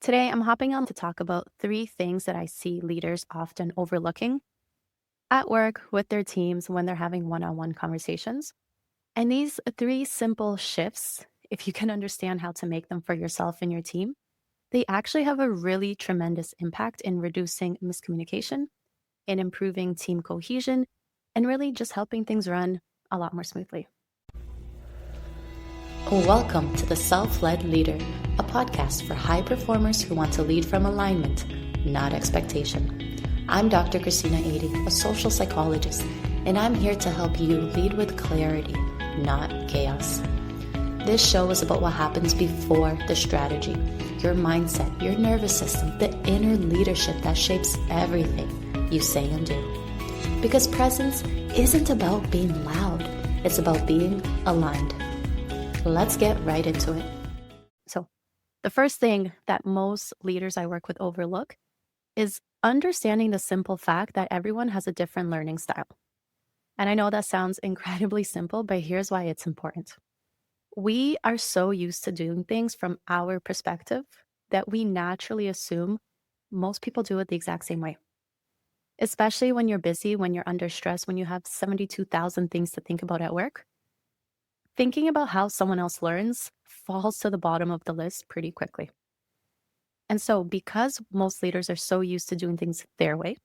Today, I'm hopping on to talk about three things that I see leaders often overlooking at work with their teams when they're having one on one conversations. And these three simple shifts, if you can understand how to make them for yourself and your team, they actually have a really tremendous impact in reducing miscommunication, in improving team cohesion, and really just helping things run a lot more smoothly. Welcome to The Self-Led Leader, a podcast for high performers who want to lead from alignment, not expectation. I'm Dr. Christina, a social psychologist, and I'm here to help you lead with clarity, not chaos. This show is about what happens before the strategy, your mindset, your nervous system, the inner leadership that shapes everything you say and do. Because presence isn't about being loud, it's about being aligned. Let's get right into it. So, the first thing that most leaders I work with overlook is understanding the simple fact that everyone has a different learning style. And I know that sounds incredibly simple, but here's why it's important. We are so used to doing things from our perspective that we naturally assume most people do it the exact same way. Especially when you're busy, when you're under stress, when you have 72,000 things to think about at work. Thinking about how someone else learns falls to the bottom of the list pretty quickly. And so, because most leaders are so used to doing things their way,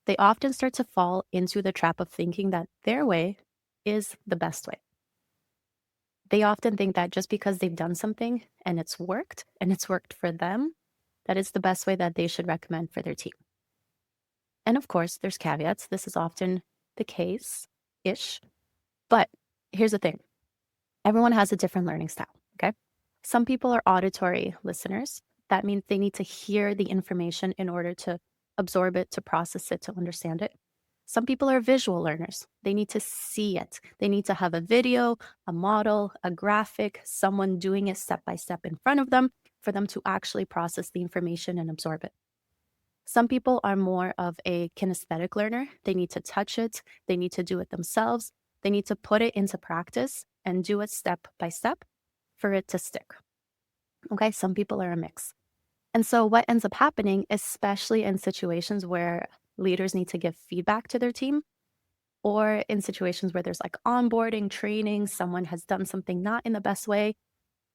they often start to fall into the trap of thinking that their way is the best way. They often think that just because they've done something and it's worked for them, that it's the best way that they should recommend for their team. And of course, there's caveats. This is often the case-ish. But here's the thing. Everyone has a different learning style, okay? Some people are auditory listeners. That means they need to hear the information in order to absorb it, to process it, to understand it. Some people are visual learners. They need to see it. They need to have a video, a model, a graphic, someone doing it step by step in front of them for them to actually process the information and absorb it. Some people are more of a kinesthetic learner. They need to touch it. They need to do it themselves. They need to put it into practice and do it step by step for it to stick. Okay, some people are a mix. And so what ends up happening, especially in situations where leaders need to give feedback to their team, or in situations where there's like onboarding, training, someone has done something not in the best way,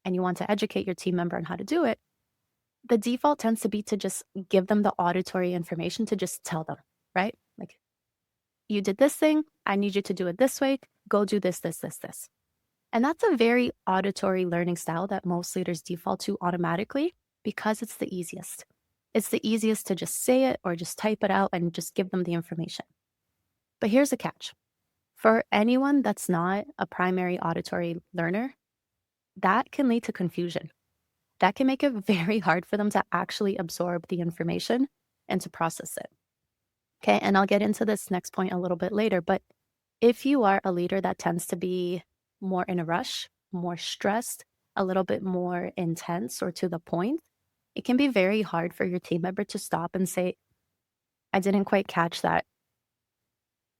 and you want to educate your team member on how to do it, the default tends to be to just give them the auditory information, to just tell them, right? Like, you did this thing, I need you to do it this way, go do this, this, this, this. And that's a very auditory learning style that most leaders default to automatically because it's the easiest. It's the easiest to just say it or just type it out and just give them the information. But here's the catch. For anyone that's not a primary auditory learner, that can lead to confusion. That can make it very hard for them to actually absorb the information and to process it. Okay, and I'll get into this next point a little bit later, but if you are a leader that tends to be more in a rush, more stressed, a little bit more intense or to the point, it can be very hard for your team member to stop and say, I didn't quite catch that.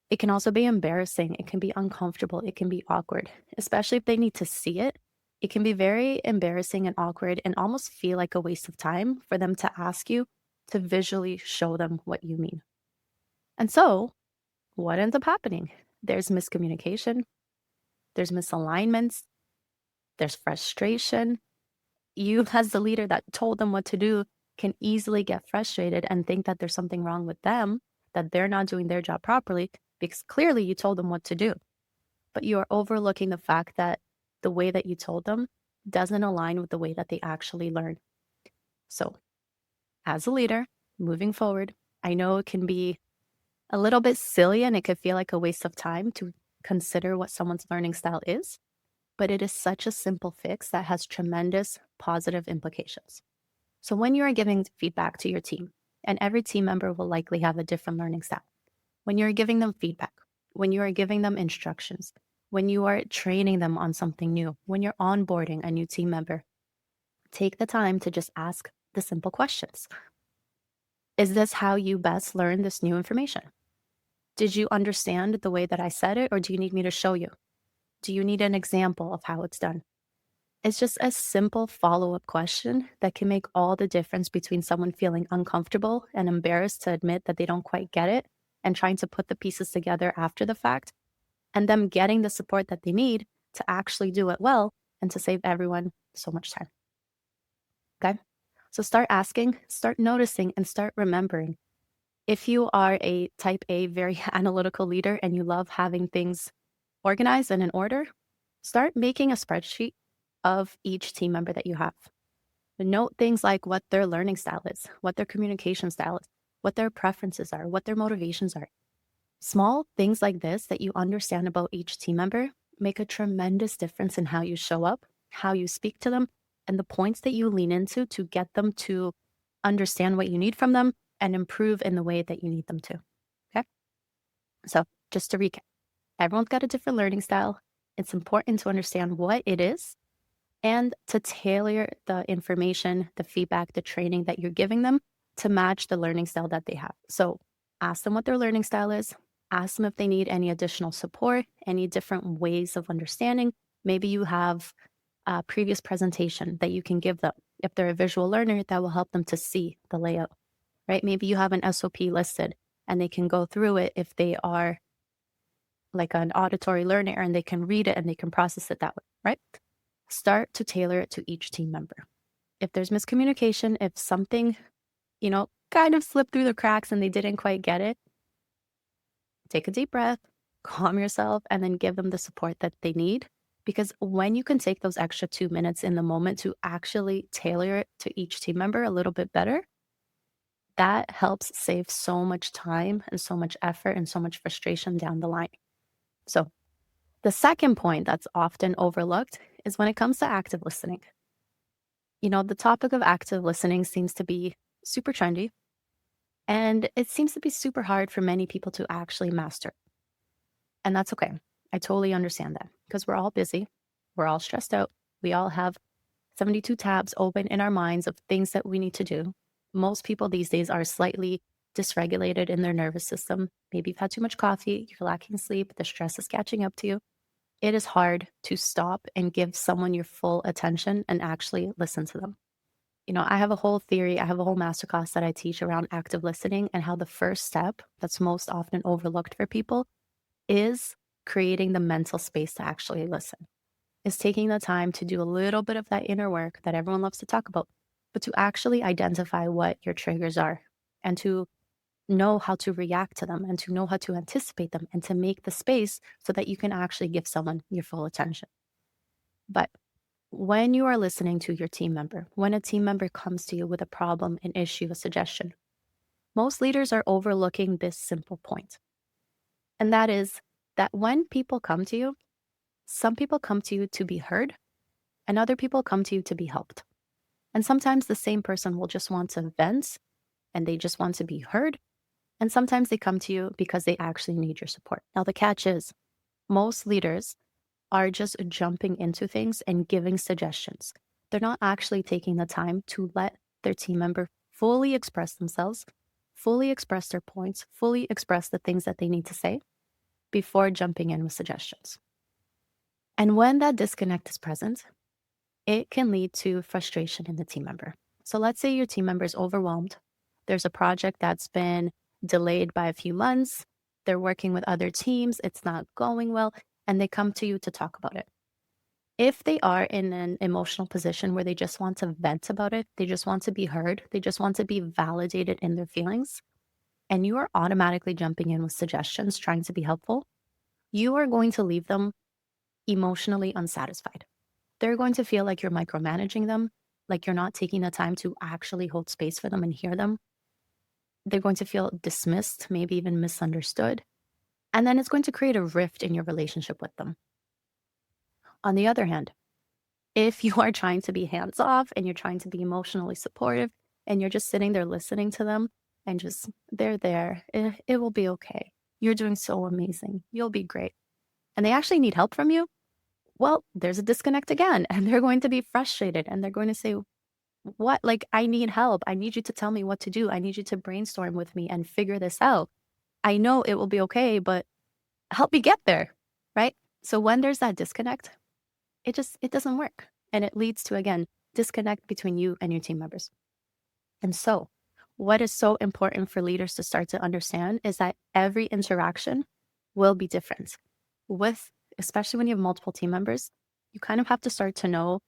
It can also be embarrassing. It can be uncomfortable. It can be awkward, especially if they need to see it. It can be very embarrassing and awkward and almost feel like a waste of time for them to ask you to visually show them what you mean. And so what ends up happening? There's miscommunication. There's misalignments, there's frustration. You, as the leader that told them what to do, can easily get frustrated and think that there's something wrong with them, that they're not doing their job properly, because clearly you told them what to do. But you are overlooking the fact that the way that you told them doesn't align with the way that they actually learn. So, as a leader, moving forward, I know it can be a little bit silly and it could feel like a waste of time to consider what someone's learning style is, but it is such a simple fix that has tremendous positive implications. So when you are giving feedback to your team, and every team member will likely have a different learning style, when you're giving them feedback, when you are giving them instructions, when you are training them on something new, when you're onboarding a new team member, take the time to just ask the simple questions. Is this how you best learn this new information? Did you understand the way that I said it, or do you need me to show you? Do you need an example of how it's done? It's just a simple follow-up question that can make all the difference between someone feeling uncomfortable and embarrassed to admit that they don't quite get it and trying to put the pieces together after the fact, and them getting the support that they need to actually do it well and to save everyone so much time. Okay? So start asking, start noticing, and start remembering. If you are a type A, very analytical leader and you love having things organized and in order, start making a spreadsheet of each team member that you have. Note things like what their learning style is, what their communication style is, what their preferences are, what their motivations are. Small things like this that you understand about each team member make a tremendous difference in how you show up, how you speak to them, and the points that you lean into to get them to understand what you need from them and improve in the way that you need them to. Okay? So, just to recap, everyone's got a different learning style. It's important to understand what it is and to tailor the information, the feedback, the training that you're giving them to match the learning style that they have. So, ask them what their learning style is. Ask them if they need any additional support, any different ways of understanding. Maybe you have a previous presentation that you can give them. If they're a visual learner, that will help them to see the layout, right? Maybe you have an SOP listed and they can go through it if they are like an auditory learner and they can read it and they can process it that way, right? Start to tailor it to each team member. If there's miscommunication, if something, kind of slipped through the cracks and they didn't quite get it, take a deep breath, calm yourself, and then give them the support that they need. Because when you can take those extra 2 minutes in the moment to actually tailor it to each team member a little bit better, that helps save so much time and so much effort and so much frustration down the line. So the second point that's often overlooked is when it comes to active listening. The topic of active listening seems to be super trendy, and it seems to be super hard for many people to actually master. And that's okay. I totally understand that because we're all busy. We're all stressed out. We all have 72 tabs open in our minds of things that we need to do. Most people these days are slightly dysregulated in their nervous system. Maybe you've had too much coffee, you're lacking sleep, the stress is catching up to you. It is hard to stop and give someone your full attention and actually listen to them. I have a whole theory, I have a whole masterclass that I teach around active listening and how the first step that's most often overlooked for people is creating the mental space to actually listen, is taking the time to do a little bit of that inner work that everyone loves to talk about, but to actually identify what your triggers are and to know how to react to them and to know how to anticipate them and to make the space so that you can actually give someone your full attention. But when you are listening to your team member, when a team member comes to you with a problem, an issue, a suggestion, most leaders are overlooking this simple point. And that is that when people come to you, some people come to you to be heard and other people come to you to be helped. And sometimes the same person will just want to vent and they just want to be heard. And sometimes they come to you because they actually need your support. Now, the catch is most leaders are just jumping into things and giving suggestions. They're not actually taking the time to let their team member fully express themselves, fully express their points, fully express the things that they need to say before jumping in with suggestions. And when that disconnect is present, it can lead to frustration in the team member. So let's say your team member is overwhelmed. There's a project that's been delayed by a few months. They're working with other teams. It's not going well. And they come to you to talk about it. If they are in an emotional position where they just want to vent about it, they just want to be heard, they just want to be validated in their feelings, and you are automatically jumping in with suggestions, trying to be helpful, you are going to leave them emotionally unsatisfied. They're going to feel like you're micromanaging them, like you're not taking the time to actually hold space for them and hear them. They're going to feel dismissed, maybe even misunderstood. And then it's going to create a rift in your relationship with them. On the other hand, if you are trying to be hands off and you're trying to be emotionally supportive and you're just sitting there listening to them and just, they're there, it will be okay. You're doing so amazing. You'll be great. And they actually need help from you. Well, there's a disconnect again, and they're going to be frustrated and they're going to say, what? Like, I need help. I need you to tell me what to do. I need you to brainstorm with me and figure this out. I know it will be okay, but help me get there, right? So when there's that disconnect, it doesn't work. And it leads to, again, disconnect between you and your team members. And so, what is so important for leaders to start to understand is that every interaction will be different. Especially when you have multiple team members, you kind of have to start to know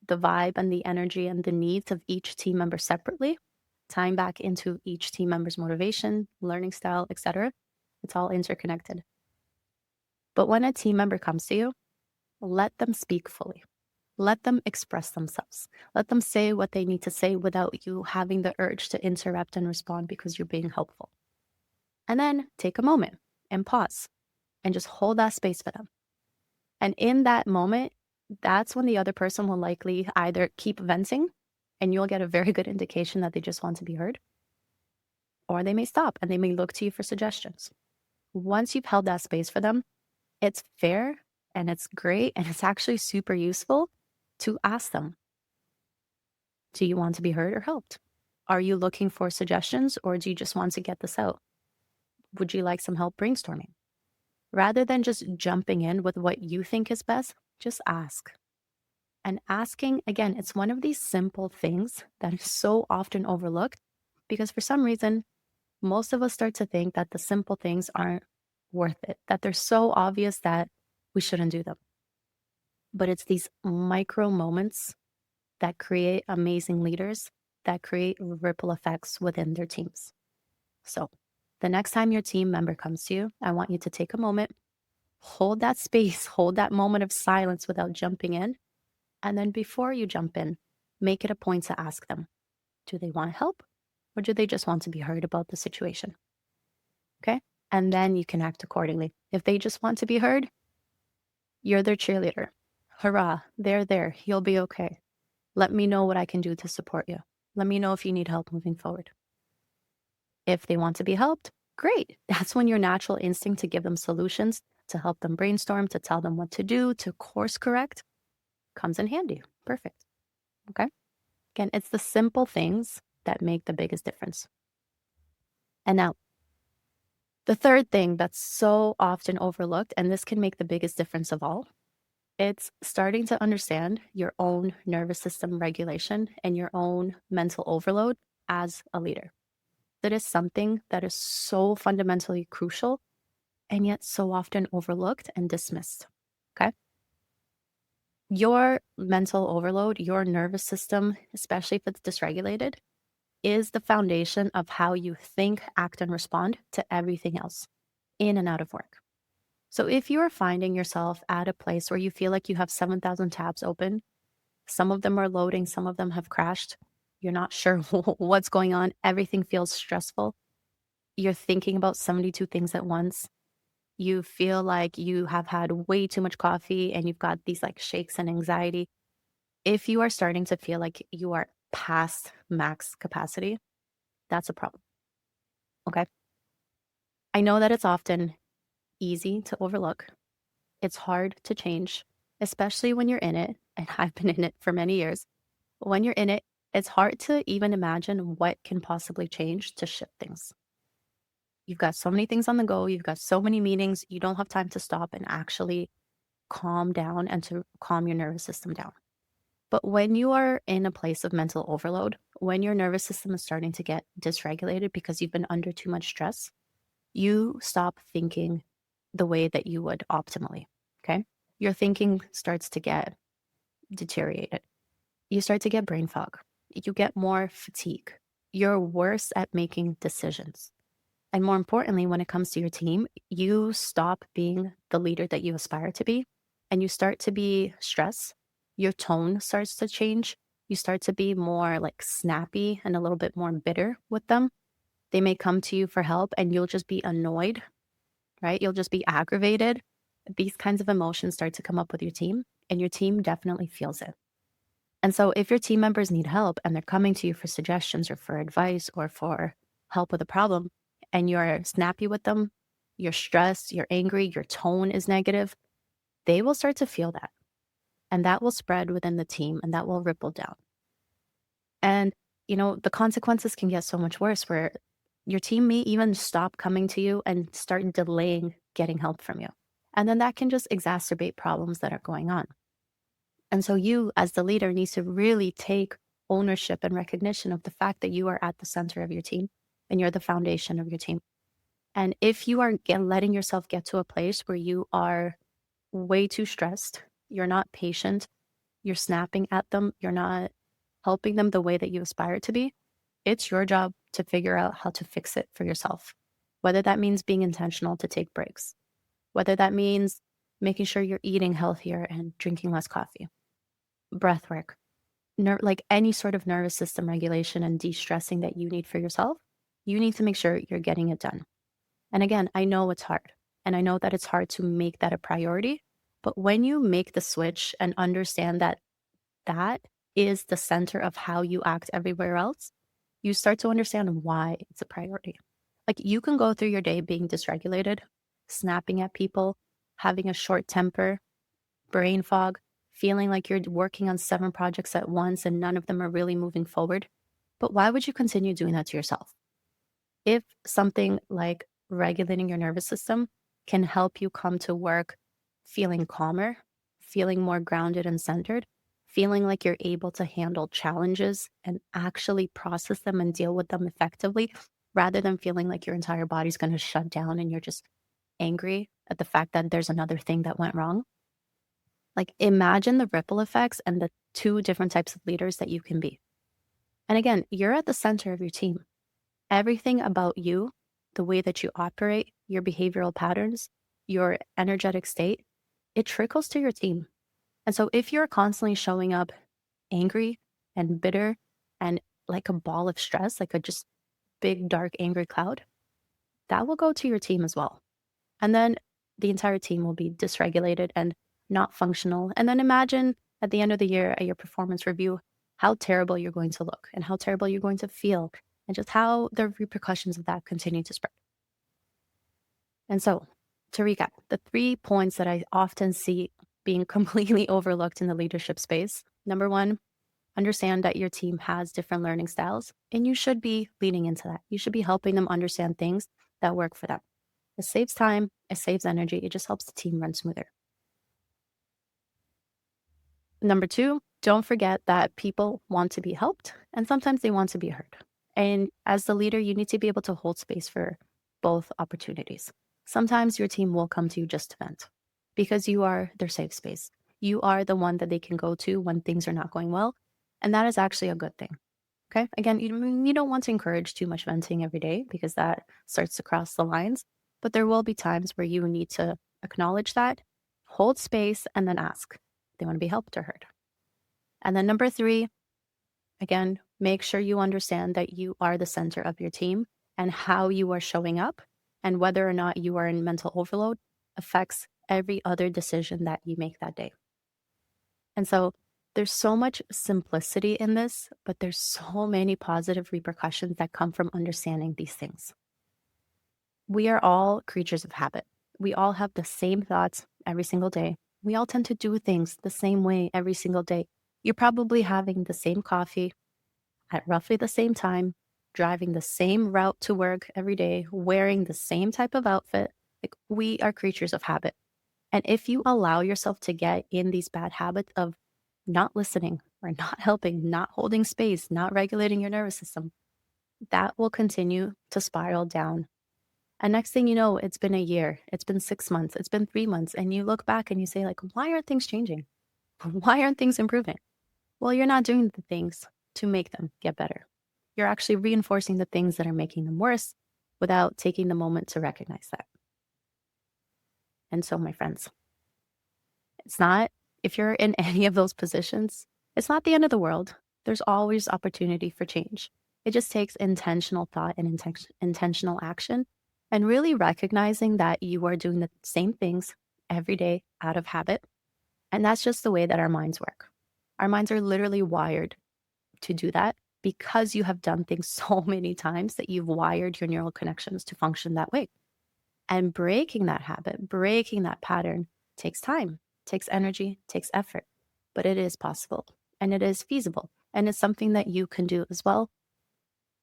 the vibe and the energy and the needs of each team member separately, tying back into each team member's motivation, learning style, etc. It's all interconnected. But when a team member comes to you, let them speak fully. Let them express themselves. Let them say what they need to say without you having the urge to interrupt and respond because you're being helpful. And then take a moment and pause and just hold that space for them. And in that moment, that's when the other person will likely either keep venting and you'll get a very good indication that they just want to be heard, or they may stop and they may look to you for suggestions. Once you've held that space for them, it's fair and it's great and it's actually super useful to ask them, do you want to be heard or helped? Are you looking for suggestions or do you just want to get this out? Would you like some help brainstorming? Rather than just jumping in with what you think is best, just ask. And asking, again, it's one of these simple things that is so often overlooked because for some reason, most of us start to think that the simple things aren't worth it, that they're so obvious that we shouldn't do them. But it's these micro moments that create amazing leaders, that create ripple effects within their teams. So the next time your team member comes to you, I want you to take a moment, hold that space, hold that moment of silence without jumping in. And then before you jump in, make it a point to ask them, do they want help or do they just want to be heard about the situation? Okay. And then you can act accordingly. If they just want to be heard, you're their cheerleader. Hurrah, they're there. You'll be okay. Let me know what I can do to support you. Let me know if you need help moving forward. If they want to be helped, great. That's when your natural instinct to give them solutions, to help them brainstorm, to tell them what to do, to course correct comes in handy. Perfect. Okay. Again, it's the simple things that make the biggest difference. And now, the third thing that's so often overlooked, and this can make the biggest difference of all, it's starting to understand your own nervous system regulation and your own mental overload as a leader. That is something that is so fundamentally crucial and yet so often overlooked and dismissed. Okay. Your mental overload, your nervous system, especially if it's dysregulated, is the foundation of how you think, act, and respond to everything else in and out of work. So if you are finding yourself at a place where you feel like you have 7,000 tabs open, some of them are loading, some of them have crashed, you're not sure what's going on, everything feels stressful, you're thinking about 72 things at once, you feel like you have had way too much coffee and you've got these like shakes and anxiety. If you are starting to feel like you are past max capacity, that's a problem. Okay. I know that it's often easy to overlook. It's hard to change, especially when you're in it. And I've been in it for many years. When you're in it, it's hard to even imagine what can possibly change to shift things. You've got so many things on the go. You've got so many meetings. You don't have time to stop and actually calm down and to calm your nervous system down. But when you are in a place of mental overload, when your nervous system is starting to get dysregulated because you've been under too much stress, you stop thinking the way that you would optimally. Okay. Your thinking starts to get deteriorated. You start to get brain fog. You get more fatigue. You're worse at making decisions. And more importantly, when it comes to your team, you stop being the leader that you aspire to be and you start to be stressed. Your tone starts to change. You start to be more like snappy and a little bit more bitter with them. They may come to you for help and you'll just be annoyed, right? You'll just be aggravated. These kinds of emotions start to come up with your team and your team definitely feels it. And so if your team members need help and they're coming to you for suggestions or for advice or for help with a problem and you're snappy with them, you're stressed, you're angry, your tone is negative, they will start to feel that. And that will spread within the team and that will ripple down. And, the consequences can get so much worse where your team may even stop coming to you and start delaying getting help from you. And then that can just exacerbate problems that are going on. And so you, as the leader, needs to really take ownership and recognition of the fact that you are at the center of your team and you're the foundation of your team. And if you are letting yourself get to a place where you are way too stressed, you're not patient, you're snapping at them, you're not helping them the way that you aspire to be, it's your job to figure out how to fix it for yourself. Whether that means being intentional to take breaks, whether that means making sure you're eating healthier and drinking less coffee, breath work, like any sort of nervous system regulation and de-stressing that you need for yourself, you need to make sure you're getting it done. And again, I know it's hard. And I know that it's hard to make that a priority. But when you make the switch and understand that that is the center of how you act everywhere else, you start to understand why it's a priority. Like you can go through your day being dysregulated, snapping at people, having a short temper, brain fog, feeling like you're working on 7 projects at once and none of them are really moving forward. But why would you continue doing that to yourself? If something like regulating your nervous system can help you come to work feeling calmer, feeling more grounded and centered, feeling like you're able to handle challenges and actually process them and deal with them effectively, rather than feeling like your entire body's going to shut down and you're just angry at the fact that there's another thing that went wrong. Like imagine the ripple effects and the 2 different types of leaders that you can be. And again, you're at the center of your team. Everything about you, the way that you operate, your behavioral patterns, your energetic state, it trickles to your team. And so if you're constantly showing up angry and bitter and like a ball of stress, like a just big, dark, angry cloud, that will go to your team as well. And then the entire team will be dysregulated and not functional. And then imagine at the end of the year at your performance review, how terrible you're going to look and how terrible you're going to feel and just how the repercussions of that continue to spread. And so to recap, the 3 points that I often see being completely overlooked in the leadership space. Number 1, understand that your team has different learning styles and you should be leaning into that. You should be helping them understand things that work for them. It saves time, it saves energy, it just helps the team run smoother. Number 2, don't forget that people want to be helped and sometimes they want to be heard. And as the leader, you need to be able to hold space for both opportunities. Sometimes your team will come to you just to vent because you are their safe space. You are the one that they can go to when things are not going well. And that is actually a good thing. Okay. Again, you don't want to encourage too much venting every day because that starts to cross the lines. But there will be times where you need to acknowledge that, hold space, and then ask if they want to be helped or heard. And then number 3, again, make sure you understand that you are the center of your team and how you are showing up and whether or not you are in mental overload affects every other decision that you make that day. And so there's so much simplicity in this, but there's so many positive repercussions that come from understanding these things. We are all creatures of habit. We all have the same thoughts every single day. We all tend to do things the same way every single day. You're probably having the same coffee at roughly the same time, driving the same route to work every day, wearing the same type of outfit. Like we are creatures of habit. And if you allow yourself to get in these bad habits of not listening or not helping, not holding space, not regulating your nervous system, that will continue to spiral down. And next thing you know, it's been a year, it's been 6 months, it's been 3 months, and you look back and you say, like, why aren't things changing? Why aren't things improving? Well, you're not doing the things to make them get better. You're actually reinforcing the things that are making them worse without taking the moment to recognize that. And so, my friends, it's not, if you're in any of those positions, it's not the end of the world. There's always opportunity for change. It just takes intentional thought and intentional action and really recognizing that you are doing the same things every day out of habit. And that's just the way that our minds work. Our minds are literally wired to do that because you have done things so many times that you've wired your neural connections to function that way. And breaking that habit, breaking that pattern takes time, takes energy, takes effort, but it is possible and it is feasible. And it's something that you can do as well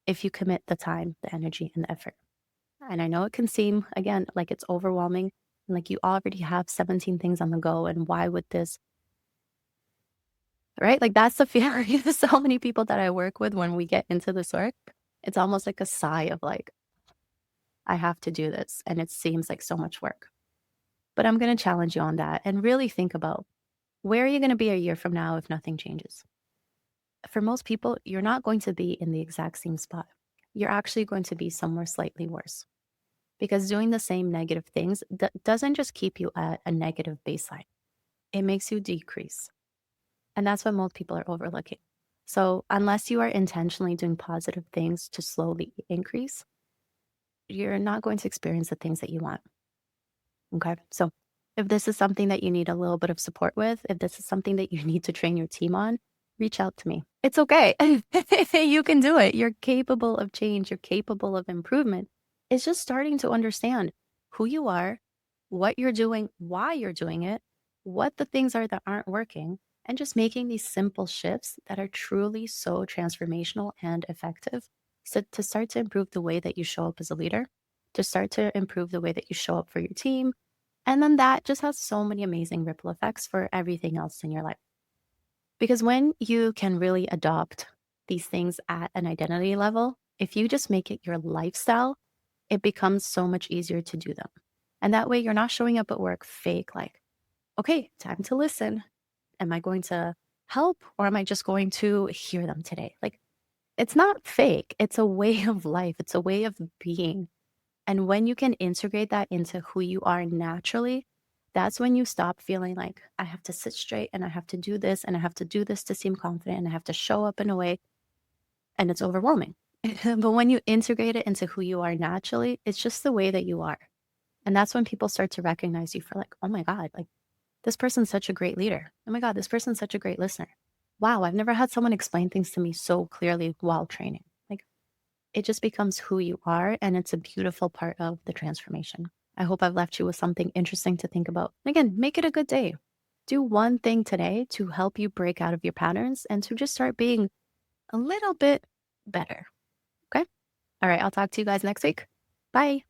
if you commit the time, the energy, and the effort. And I know it can seem, again, like it's overwhelming and like you already have 17 things on the go. And why would this right? Like that's the feeling. So many people that I work with when we get into this work, it's almost like a sigh of like, I have to do this. And it seems like so much work. But I'm going to challenge you on that and really think about where are you going to be a year from now if nothing changes? For most people, you're not going to be in the exact same spot. You're actually going to be somewhere slightly worse because doing the same negative things doesn't just keep you at a negative baseline, it makes you decrease. And that's what most people are overlooking. So, unless you are intentionally doing positive things to slowly increase, you're not going to experience the things that you want. Okay. So, if this is something that you need a little bit of support with, if this is something that you need to train your team on, reach out to me. It's okay. You can do it. You're capable of change, you're capable of improvement. It's just starting to understand who you are, what you're doing, why you're doing it, what the things are that aren't working, and just making these simple shifts that are truly so transformational and effective. So, to start to improve the way that you show up as a leader, to start to improve the way that you show up for your team, and then that just has so many amazing ripple effects for everything else in your life. Because when you can really adopt these things at an identity level, if you just make it your lifestyle, it becomes so much easier to do them. And that way you're not showing up at work fake, like, okay, time to listen. Am I going to help or am I just going to hear them today? Like, it's not fake. It's a way of life. It's a way of being. And when you can integrate that into who you are naturally, that's when you stop feeling like I have to sit straight and I have to do this and I have to do this to seem confident and I have to show up in a way and it's overwhelming. But when you integrate it into who you are naturally, it's just the way that you are. And that's when people start to recognize you for like, oh my God, like this person's such a great leader. Oh my God, this person's such a great listener. Wow, I've never had someone explain things to me so clearly while training. Like it just becomes who you are. And it's a beautiful part of the transformation. I hope I've left you with something interesting to think about. Again, make it a good day. Do one thing today to help you break out of your patterns and to just start being a little bit better. Okay. All right. I'll talk to you guys next week. Bye.